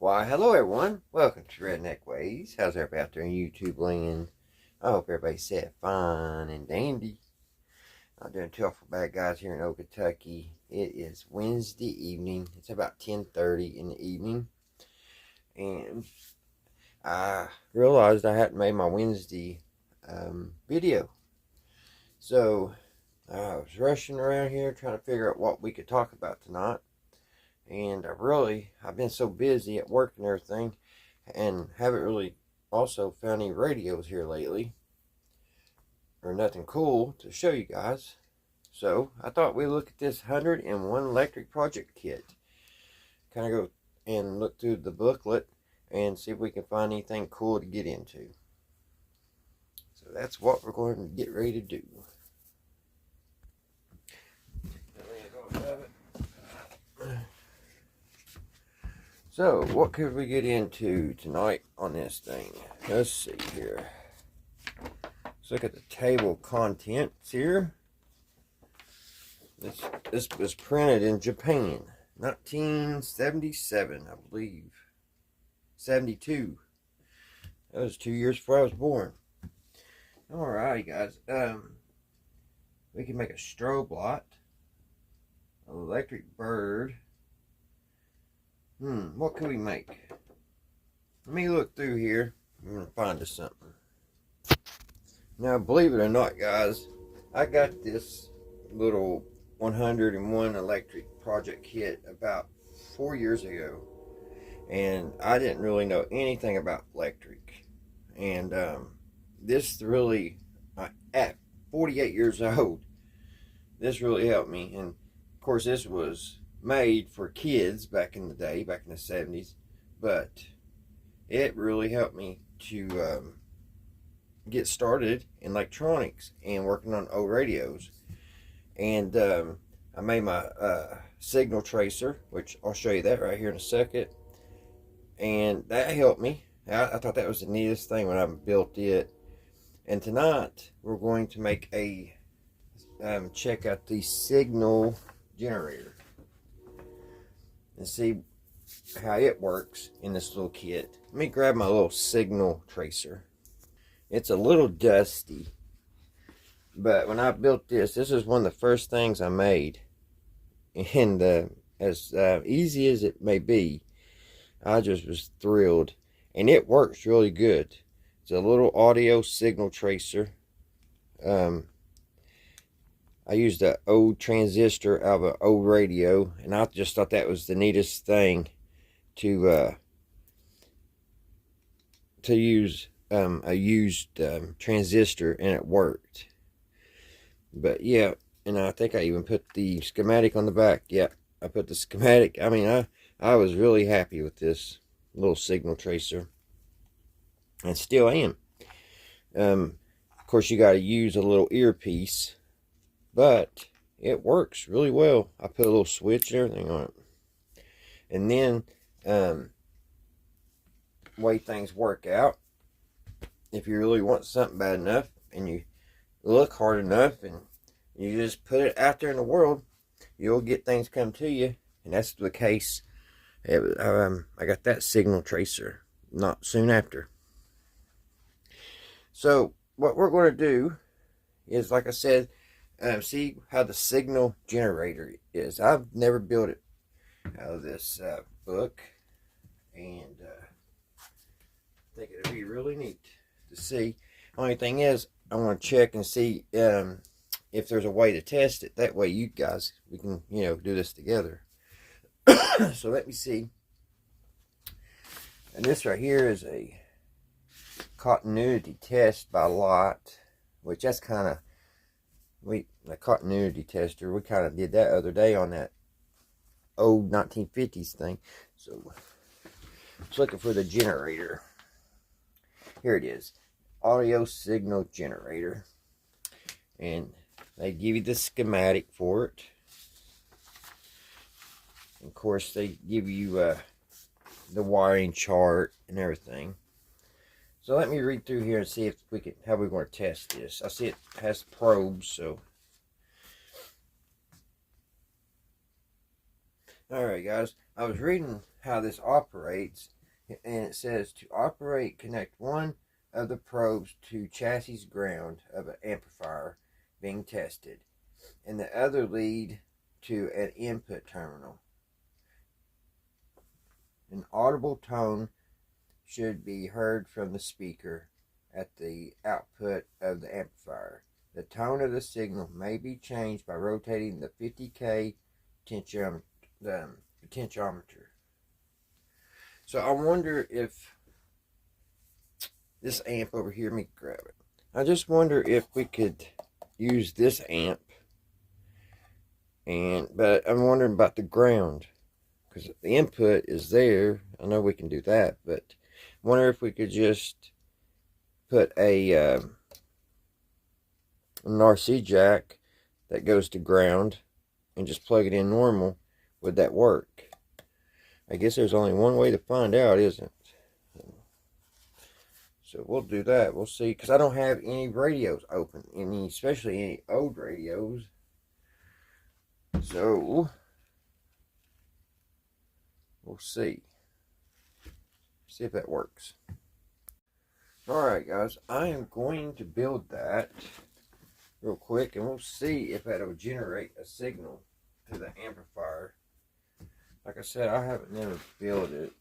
Why, hello everyone. Welcome to Redneck Ways. How's everybody out there in YouTube land? I hope everybody's set fine and dandy. I'm doing 12 for bad guys here in Oak, Kentucky. It is Wednesday evening. It's about 10:30 in the evening. And I realized I hadn't made my Wednesday video. So I was rushing around here trying to figure out what we could talk about tonight. And I've been so busy at work and everything, and haven't really also found any radios here lately, or nothing cool to show you guys. So I thought we'd look at this 101 electric project kit. Kind of go and look through the booklet and see if we can find anything cool to get into. So that's what we're going to get ready to do. So, what could we get into tonight on this thing? Let's see here. Let's look at the table of contents here. This was printed in Japan, 1977, I believe. 72. That was 2 years before I was born. Alrighty, guys. We can make a strobe light, an electric bird. What can we make? Let me look through here. I'm going to find us something. Now, believe it or not, guys, I got this little 101 electric project kit about 4 years ago. And I didn't really know anything about electric. And this really, at 48 years old, this really helped me. And, of course, this was made for kids back in the day, back in the 70s, but it really helped me to get started in electronics and working on old radios. And I made my signal tracer, which I'll show you that right here in a second, and that helped me. I thought that was the neatest thing when I built it. And tonight we're going to make a check out the signal generator and see how it works in this little kit. Let me grab my little signal tracer. It's a little dusty, but when I built this is one of the first things I made. And as easy as it may be, I just was thrilled. And it works really good. It's a little audio signal tracer. I used an old transistor out of an old radio, and I just thought that was the neatest thing to use a used transistor, and it worked. But yeah, and I think I even put the schematic on the back. Yeah, I put the schematic. I mean, I was really happy with this little signal tracer, and still am. Of course, you got to use a little earpiece. But it works really well. I put a little switch and everything on it. And then, way things work out, if you really want something bad enough and you look hard enough and you just put it out there in the world, you'll get things come to you. And that's the case. I got that signal tracer not soon after. So what we're going to do is, like I said, see how the signal generator is. I've never built it out of this book, and I think it'll be really neat to see. Only thing is, I want to check and see if there's a way to test it. That way, you guys, we can, do this together. So let me see. And this right here is a continuity test by light, which that's kind of, the continuity tester, we kind of did that other day on that old 1950s thing. So it's looking for the generator. Here it is, audio signal generator, and they give you the schematic for it. Of course, they give you the wiring chart and everything. So let me read through here and see if we can, how we're going to test this. I see it has probes, so. Alright guys, I was reading how this operates, and it says to operate, connect one of the probes to chassis ground of an amplifier being tested, and the other lead to an input terminal. An audible tone should be heard from the speaker at the output of the amplifier. The tone of the signal may be changed by rotating the 50K potentiometer. So I wonder if this amp over here, let me grab it. I just wonder if we could use this amp, but I'm wondering about the ground, because the input is there. I know we can do that, but I wonder if we could just put an RC jack that goes to ground and just plug it in normal. Would that work? I guess there's only one way to find out, isn't it? So we'll do that. We'll see, because I don't have any radios open, especially any old radios. So we'll see if that works. Alright guys, I am going to build that real quick, and we'll see if that'll generate a signal to the amplifier. Like I said, I haven't never built it,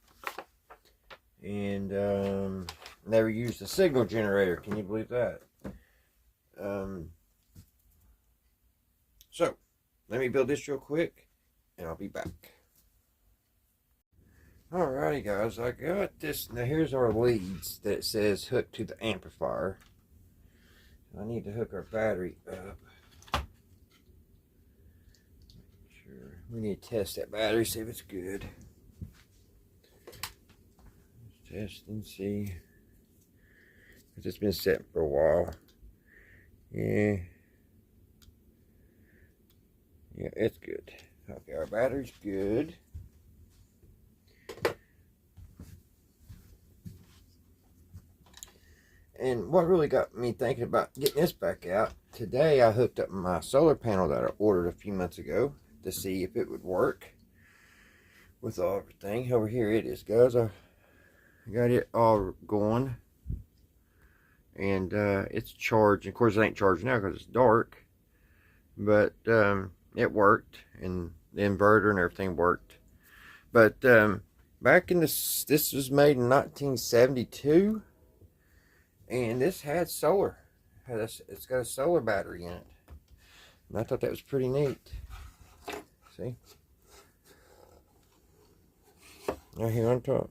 and never used a signal generator. Can you believe that? So let me build this real quick, and I'll be back. Alrighty guys, I got this. Now here's our leads that it says hook to the amplifier. I need to hook our battery up. Sure, we need to test that battery, see if it's good. Let's test and see. It's been sitting for a while. Yeah, it's good. Okay, our battery's good. And what really got me thinking about getting this back out, today I hooked up my solar panel that I ordered a few months ago to see if it would work with everything. Over here it is, guys. I got it all going, and it's charged. Of course it ain't charged now because it's dark, but it worked, and the inverter and everything worked. But back in this was made in 1972. And this had solar. It's got a solar battery in it. And I thought that was pretty neat. See? Right here on top.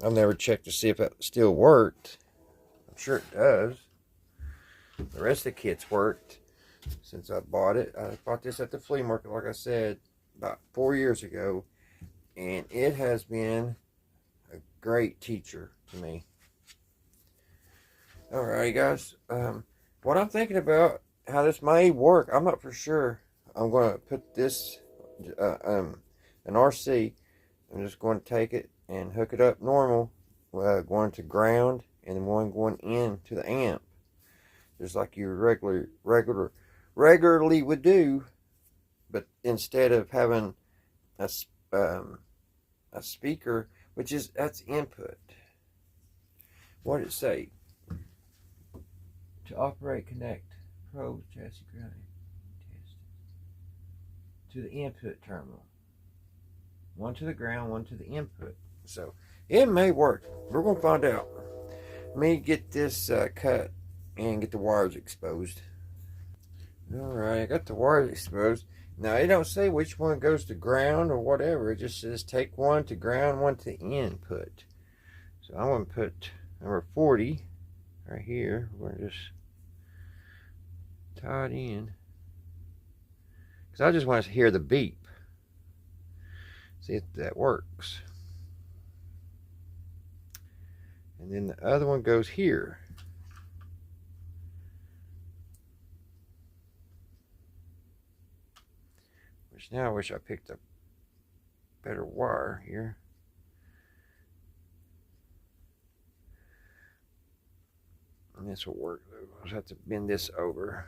I've never checked to see if it still worked. I'm sure it does. The rest of the kits worked since I bought it. I bought this at the flea market, like I said, about 4 years ago. And it has been a great teacher to me. Alright guys, what I'm thinking about, how this may work, I'm not for sure. I'm going to put this an RC. I'm just going to take it and hook it up normal, going to ground, and then one going in to the amp, just like you regularly would do. But instead of having a speaker, that's input. What did it say? To operate, connect probes, chassis ground, test to the input terminal. One to the ground, one to the input. So it may work. We're gonna find out. Let me get this cut and get the wires exposed. Alright, I got the wires exposed. Now, it don't say which one goes to ground or whatever. It just says take one to ground, one to input. So I'm going to put number 40 right here. We're going to just tie it in, because I just want to hear the beep. See if that works. And then the other one goes here. Which now I wish I picked a better wire here. And this will work though. I'll just have to bend this over.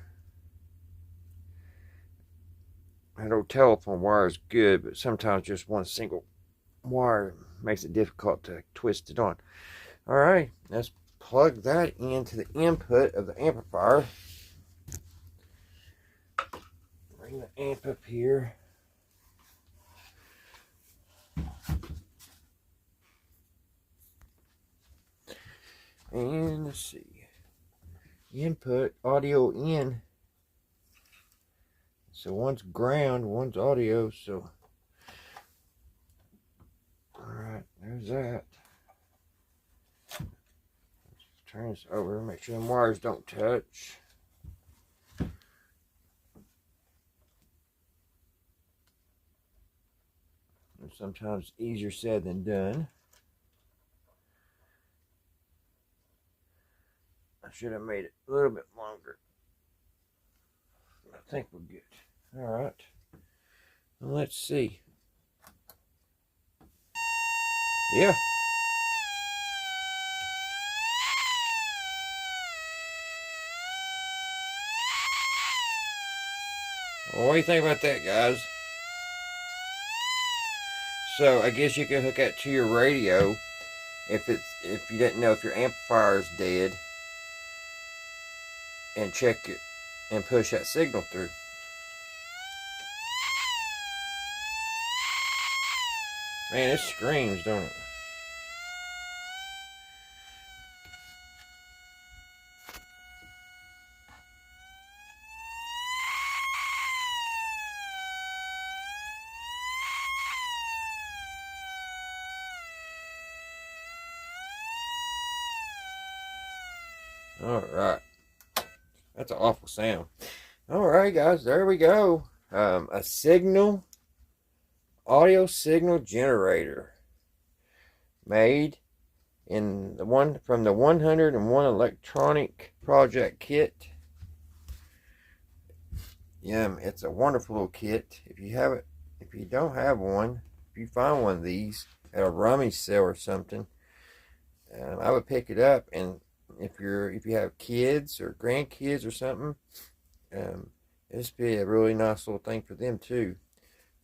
That old telephone wire is good, but sometimes just one single wire makes it difficult to twist it on. Alright, let's plug that into the input of the amplifier. Bring the amp up here. And let's see. Input, audio in. So one's ground, one's audio, so alright, there's that. Let's turn this over, make sure the wires don't touch. And sometimes easier said than done. I should have made it a little bit longer. I think we're good. Alright. Let's see. Yeah. Well, what do you think about that, guys? So I guess you can hook that to your radio if you didn't know if your amplifier is dead, and check it and push that signal through. Man, it screams, don't it? Alright. That's an awful sound. Alright, guys, there we go. A audio signal generator. Made in from the 101 electronic project kit. Yeah, it's a wonderful little kit. If you don't have one, if you find one of these at a rummage sale or something, I would pick it up. And if you have kids or grandkids or something, this would be a really nice little thing for them too.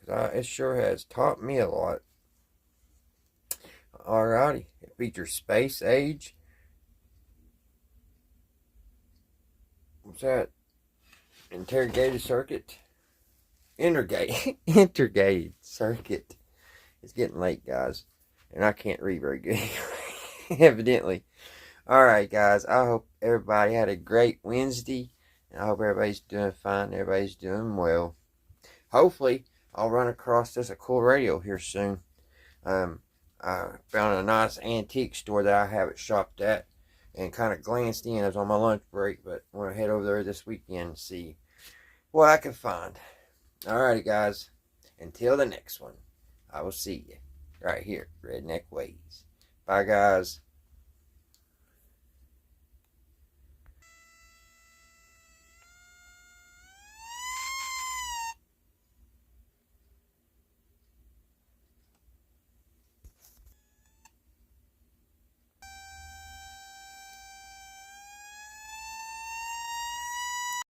It sure has taught me a lot. Alrighty, it features space age. What's that? Interrogated circuit. Interrogated circuit. It's getting late, guys, and I can't read very good, evidently. Alright, guys, I hope everybody had a great Wednesday, and I hope everybody's doing fine, everybody's doing well. Hopefully, I'll run across a cool radio here soon. I found a nice antique store that I haven't shopped at, and kind of glanced in. I was on my lunch break, but I'm going to head over there this weekend and see what I can find. Alrighty, guys, until the next one, I will see you right here, Redneck Ways. Bye, guys.